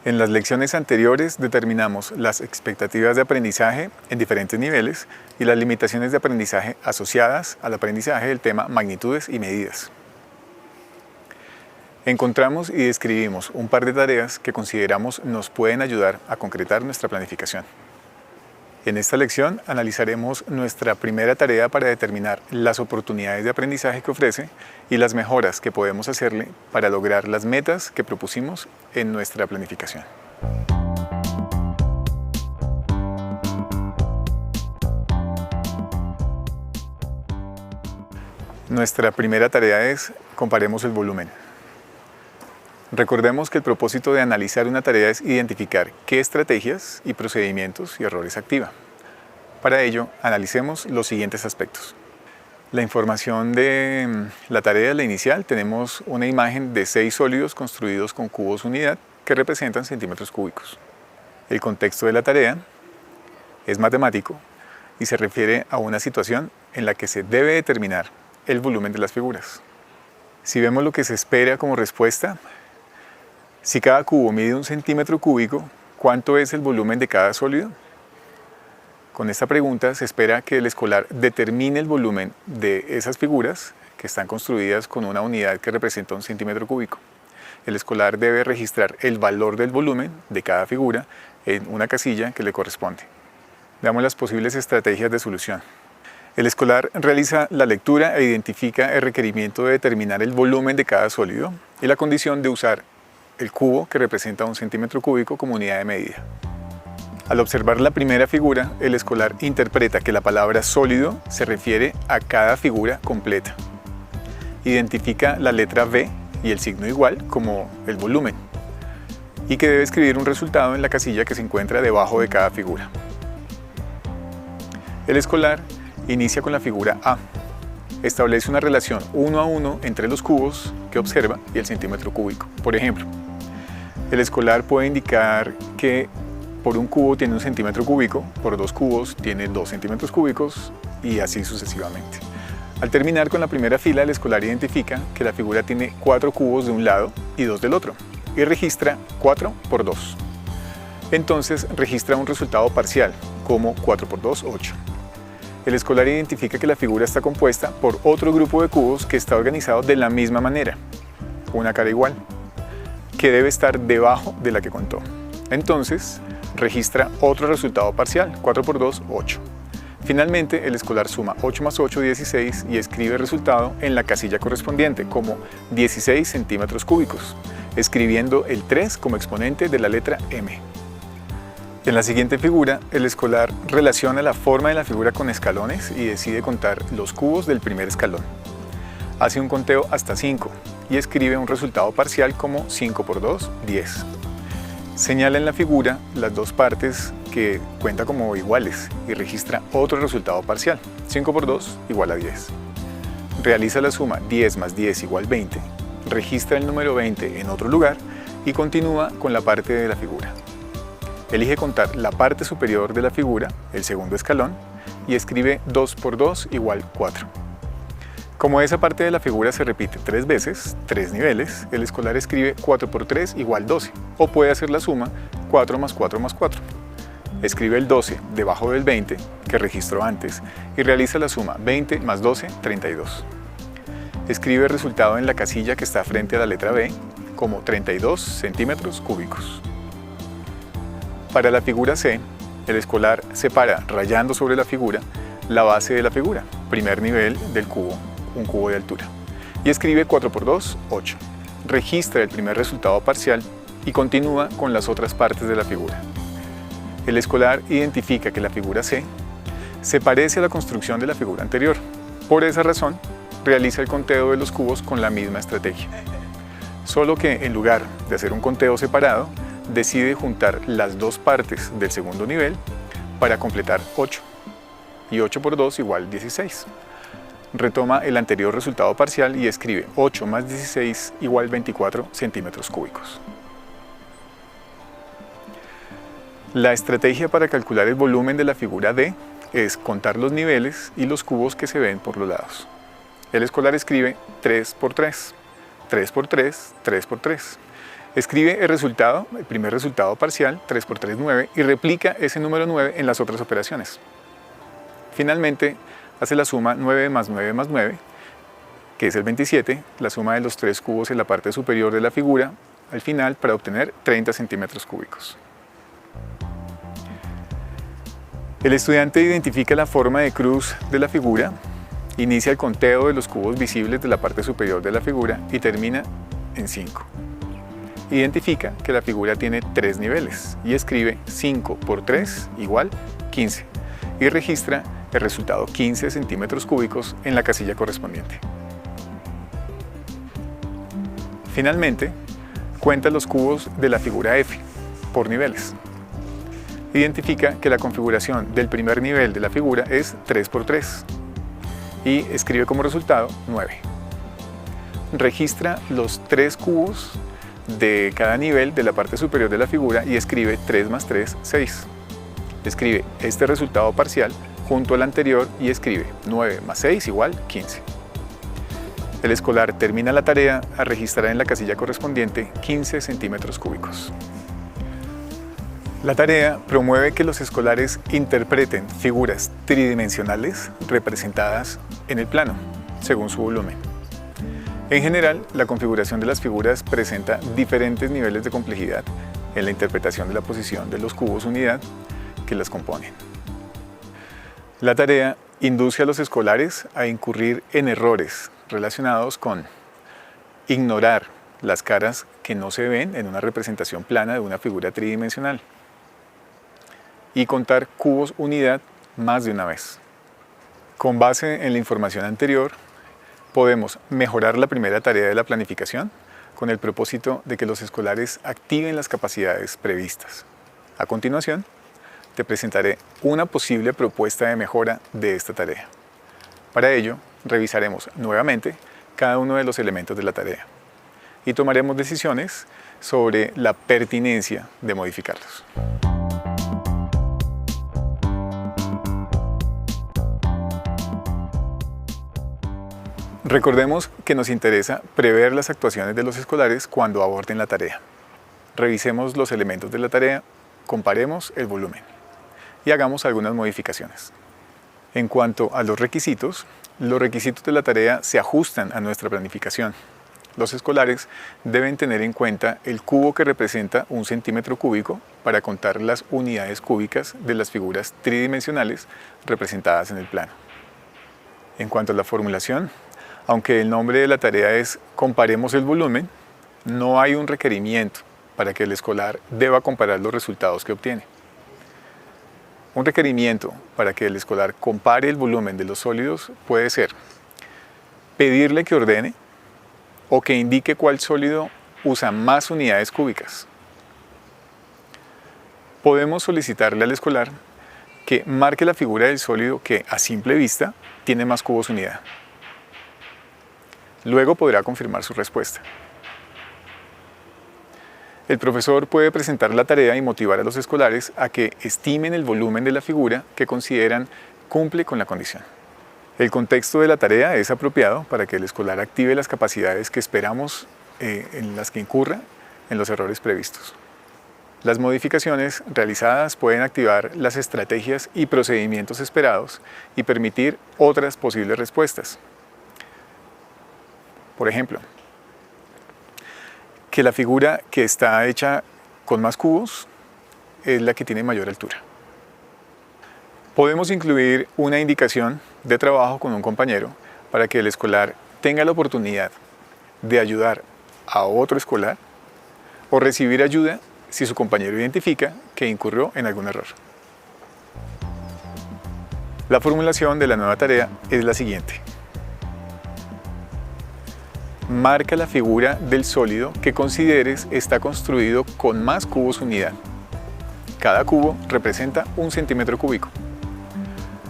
En las lecciones anteriores determinamos las expectativas de aprendizaje en diferentes niveles y las limitaciones de aprendizaje asociadas al aprendizaje del tema magnitudes y medidas. Encontramos y describimos un par de tareas que consideramos nos pueden ayudar a concretar nuestra planificación. En esta lección analizaremos nuestra primera tarea para determinar las oportunidades de aprendizaje que ofrece y las mejoras que podemos hacerle para lograr las metas que propusimos en nuestra planificación. Nuestra primera tarea es comparemos el volumen. Recordemos que el propósito de analizar una tarea es identificar qué estrategias y procedimientos y errores activa. Para ello, analicemos los siguientes aspectos. La información de la tarea, la inicial, tenemos una imagen de 6 sólidos construidos con cubos unidad que representan centímetros cúbicos. El contexto de la tarea es matemático y se refiere a una situación en la que se debe determinar el volumen de las figuras. Si vemos lo que se espera como respuesta, si cada cubo mide 1 centímetro cúbico, ¿cuánto es el volumen de cada sólido? Con esta pregunta se espera que el escolar determine el volumen de esas figuras que están construidas con una unidad que representa 1 centímetro cúbico. El escolar debe registrar el valor del volumen de cada figura en una casilla que le corresponde. Veamos las posibles estrategias de solución. El escolar realiza la lectura e identifica el requerimiento de determinar el volumen de cada sólido y la condición de usar el cubo que representa 1 centímetro cúbico como unidad de medida. Al observar la primera figura, el escolar interpreta que la palabra sólido se refiere a cada figura completa. Identifica la letra V y el signo igual como el volumen y que debe escribir un resultado en la casilla que se encuentra debajo de cada figura. El escolar inicia con la figura A. Establece una relación 1 a 1 entre los cubos que observa y el centímetro cúbico. Por ejemplo, el escolar puede indicar que por un cubo tiene 1 centímetro cúbico, por 2 cubos tiene 2 centímetros cúbicos y así sucesivamente. Al terminar con la primera fila, el escolar identifica que la figura tiene 4 cubos de un lado y 2 del otro y registra 4 por 2. Entonces registra un resultado parcial como 4 por 2, 8. El escolar identifica que la figura está compuesta por otro grupo de cubos que está organizado de la misma manera, una cara igual, que debe estar debajo de la que contó. Entonces, registra otro resultado parcial, 4 por 2, 8. Finalmente, el escolar suma 8 más 8, 16 y escribe el resultado en la casilla correspondiente como 16 centímetros cúbicos, escribiendo el 3 como exponente de la letra M. En la siguiente figura, el escolar relaciona la forma de la figura con escalones y decide contar los cubos del primer escalón. Hace un conteo hasta 5 y escribe un resultado parcial como 5 por 2, 10. Señala en la figura las dos partes que cuenta como iguales y registra otro resultado parcial, 5 por 2 igual a 10. Realiza la suma 10 más 10 igual 20, registra el número 20 en otro lugar y continúa con la parte de la figura. Elige contar la parte superior de la figura, el segundo escalón, y escribe 2 por 2 igual 4. Como esa parte de la figura se repite 3 veces, 3 niveles, el escolar escribe 4 por 3 igual 12, o puede hacer la suma 4 más 4 más 4. Escribe el 12 debajo del 20, que registró antes, y realiza la suma 20 más 12, 32. Escribe el resultado en la casilla que está frente a la letra B, como 32 centímetros cúbicos. Para la figura C, el escolar separa, rayando sobre la figura, la base de la figura, primer nivel del cubo, un cubo de altura, y escribe 4 por 2, 8. Registra el primer resultado parcial y continúa con las otras partes de la figura. El escolar identifica que la figura C se parece a la construcción de la figura anterior. Por esa razón, realiza el conteo de los cubos con la misma estrategia. Solo que en lugar de hacer un conteo separado, decide juntar las dos partes del segundo nivel para completar 8. Y 8 por 2 igual 16. Retoma el anterior resultado parcial y escribe 8 más 16 igual 24 centímetros cúbicos. La estrategia para calcular el volumen de la figura D es contar los niveles y los cubos que se ven por los lados. El escolar escribe 3 por 3, 3 por 3, 3 por 3. Escribe el primer resultado parcial, 3 por 3, 9, y replica ese número 9 en las otras operaciones. Finalmente, hace la suma 9 más 9 más 9, que es el 27, la suma de los 3 cubos en la parte superior de la figura, al final, para obtener 30 centímetros cúbicos. El estudiante identifica la forma de cruz de la figura, inicia el conteo de los cubos visibles de la parte superior de la figura y termina en 5. Identifica que la figura tiene 3 niveles y escribe 5 por 3 igual 15 y registra el resultado 15 centímetros cúbicos en la casilla correspondiente. Finalmente, cuenta los cubos de la figura F por niveles. Identifica que la configuración del primer nivel de la figura es 3 por 3 y escribe como resultado 9. Registra los 3 cubos de cada nivel de la parte superior de la figura y escribe 3 más 3, 6. Escribe este resultado parcial junto al anterior y escribe 9 más 6 igual 15. El escolar termina la tarea a registrar en la casilla correspondiente 15 centímetros cúbicos. La tarea promueve que los escolares interpreten figuras tridimensionales representadas en el plano, según su volumen. En general, la configuración de las figuras presenta diferentes niveles de complejidad en la interpretación de la posición de los cubos unidad que las componen. La tarea induce a los escolares a incurrir en errores relacionados con ignorar las caras que no se ven en una representación plana de una figura tridimensional y contar cubos unidad más de una vez. Con base en la información anterior, podemos mejorar la primera tarea de la planificación con el propósito de que los escolares activen las capacidades previstas. A continuación, te presentaré una posible propuesta de mejora de esta tarea. Para ello, revisaremos nuevamente cada uno de los elementos de la tarea y tomaremos decisiones sobre la pertinencia de modificarlos. Recordemos que nos interesa prever las actuaciones de los escolares cuando aborden la tarea. Revisemos los elementos de la tarea, comparemos el volumen y hagamos algunas modificaciones. En cuanto a los requisitos de la tarea se ajustan a nuestra planificación. Los escolares deben tener en cuenta el cubo que representa un centímetro cúbico para contar las unidades cúbicas de las figuras tridimensionales representadas en el plano. En cuanto a la formulación, aunque el nombre de la tarea es Comparemos el volumen, no hay un requerimiento para que el escolar deba comparar los resultados que obtiene. Un requerimiento para que el escolar compare el volumen de los sólidos puede ser pedirle que ordene o que indique cuál sólido usa más unidades cúbicas. Podemos solicitarle al escolar que marque la figura del sólido que a simple vista tiene más cubos unidad. Luego podrá confirmar su respuesta. El profesor puede presentar la tarea y motivar a los escolares a que estimen el volumen de la figura que consideran cumple con la condición. El contexto de la tarea es apropiado para que el escolar active las capacidades que esperamos en las que incurra en los errores previstos. Las modificaciones realizadas pueden activar las estrategias y procedimientos esperados y permitir otras posibles respuestas. Por ejemplo, que la figura que está hecha con más cubos es la que tiene mayor altura. Podemos incluir una indicación de trabajo con un compañero para que el escolar tenga la oportunidad de ayudar a otro escolar o recibir ayuda si su compañero identifica que incurrió en algún error. La formulación de la nueva tarea es la siguiente. Marca la figura del sólido que consideres está construido con más cubos unidad. Cada cubo representa un centímetro cúbico.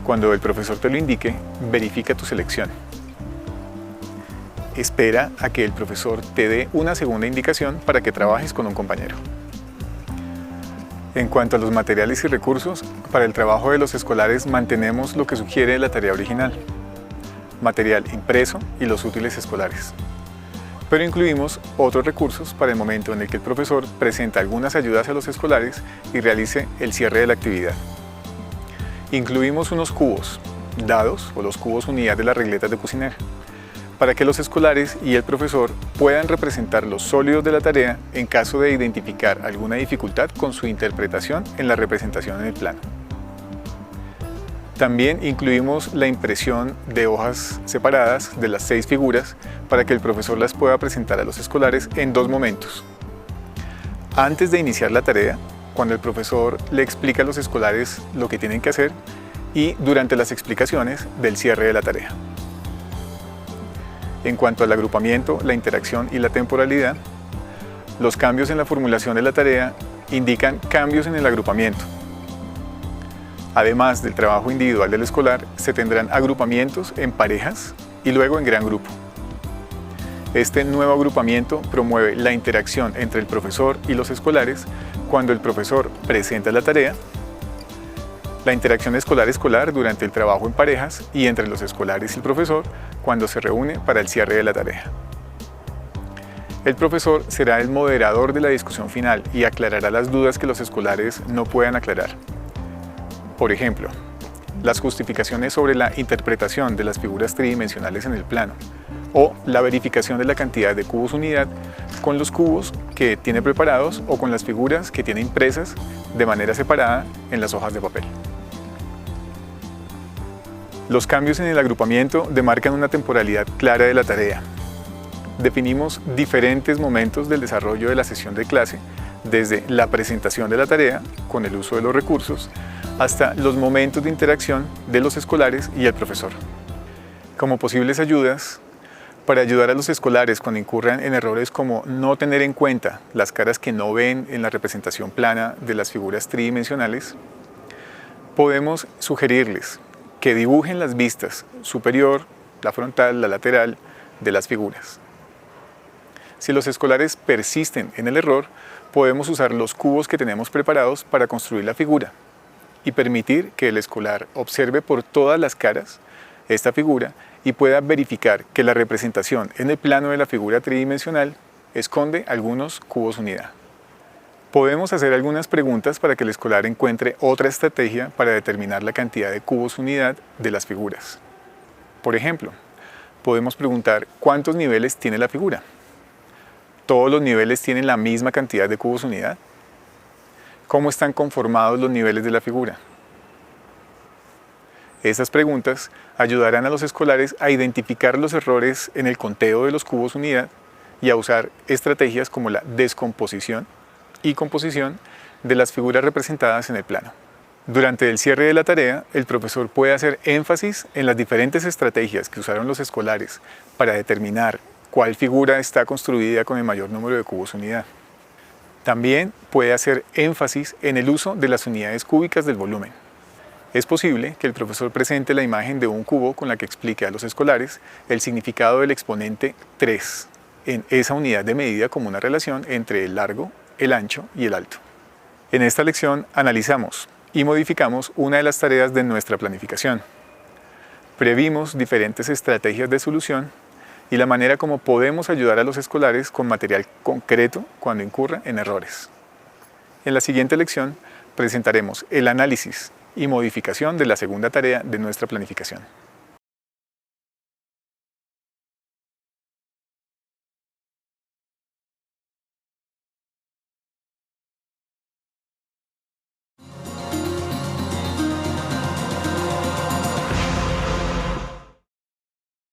Cuando el profesor te lo indique, verifica tu selección. Espera a que el profesor te dé una segunda indicación para que trabajes con un compañero. En cuanto a los materiales y recursos, para el trabajo de los escolares mantenemos lo que sugiere la tarea original: material impreso y los útiles escolares. pero incluimos otros recursos para el momento en el que el profesor presenta algunas ayudas a los escolares y realice el cierre de la actividad. Incluimos unos cubos, dados o los cubos unidad de las regletas de Cucinera, para que los escolares y el profesor puedan representar los sólidos de la tarea en caso de identificar alguna dificultad con su interpretación en la representación en el plano. También incluimos la impresión de hojas separadas de las 6 figuras para que el profesor las pueda presentar a los escolares en 2 momentos. Antes de iniciar la tarea, cuando el profesor le explica a los escolares lo que tienen que hacer, y durante las explicaciones del cierre de la tarea. En cuanto al agrupamiento, la interacción y la temporalidad, los cambios en la formulación de la tarea indican cambios en el agrupamiento. Además del trabajo individual del escolar, se tendrán agrupamientos en parejas y luego en gran grupo. Este nuevo agrupamiento promueve la interacción entre el profesor y los escolares cuando el profesor presenta la tarea, la interacción escolar-escolar durante el trabajo en parejas y entre los escolares y el profesor cuando se reúne para el cierre de la tarea. El profesor será el moderador de la discusión final y aclarará las dudas que los escolares no puedan aclarar. Por ejemplo, las justificaciones sobre la interpretación de las figuras tridimensionales en el plano o la verificación de la cantidad de cubos unidad con los cubos que tiene preparados o con las figuras que tiene impresas de manera separada en las hojas de papel. Los cambios en el agrupamiento demarcan una temporalidad clara de la tarea. Definimos diferentes momentos del desarrollo de la sesión de clase, desde la presentación de la tarea, con el uso de los recursos, hasta los momentos de interacción de los escolares y el profesor. Como posibles ayudas, para ayudar a los escolares cuando incurran en errores como no tener en cuenta las caras que no ven en la representación plana de las figuras tridimensionales, podemos sugerirles que dibujen las vistas superior, la frontal, la lateral de las figuras. Si los escolares persisten en el error, podemos usar los cubos que tenemos preparados para construir la figura y permitir que el escolar observe por todas las caras esta figura y pueda verificar que la representación en el plano de la figura tridimensional esconde algunos cubos unidad. Podemos hacer algunas preguntas para que el escolar encuentre otra estrategia para determinar la cantidad de cubos unidad de las figuras. Por ejemplo, podemos preguntar ¿cuántos niveles tiene la figura? ¿Todos los niveles tienen la misma cantidad de cubos unidad? ¿Cómo están conformados los niveles de la figura? Estas preguntas ayudarán a los escolares a identificar los errores en el conteo de los cubos unidad y a usar estrategias como la descomposición y composición de las figuras representadas en el plano. Durante el cierre de la tarea, el profesor puede hacer énfasis en las diferentes estrategias que usaron los escolares para determinar cuál figura está construida con el mayor número de cubos unidad. También puede hacer énfasis en el uso de las unidades cúbicas del volumen. Es posible que el profesor presente la imagen de un cubo con la que explique a los escolares el significado del exponente 3 en esa unidad de medida como una relación entre el largo, el ancho y el alto. En esta lección analizamos y modificamos una de las tareas de nuestra planificación. Previmos diferentes estrategias de solución y la manera como podemos ayudar a los escolares con material concreto cuando incurran en errores. En la siguiente lección presentaremos el análisis y modificación de la segunda tarea de nuestra planificación.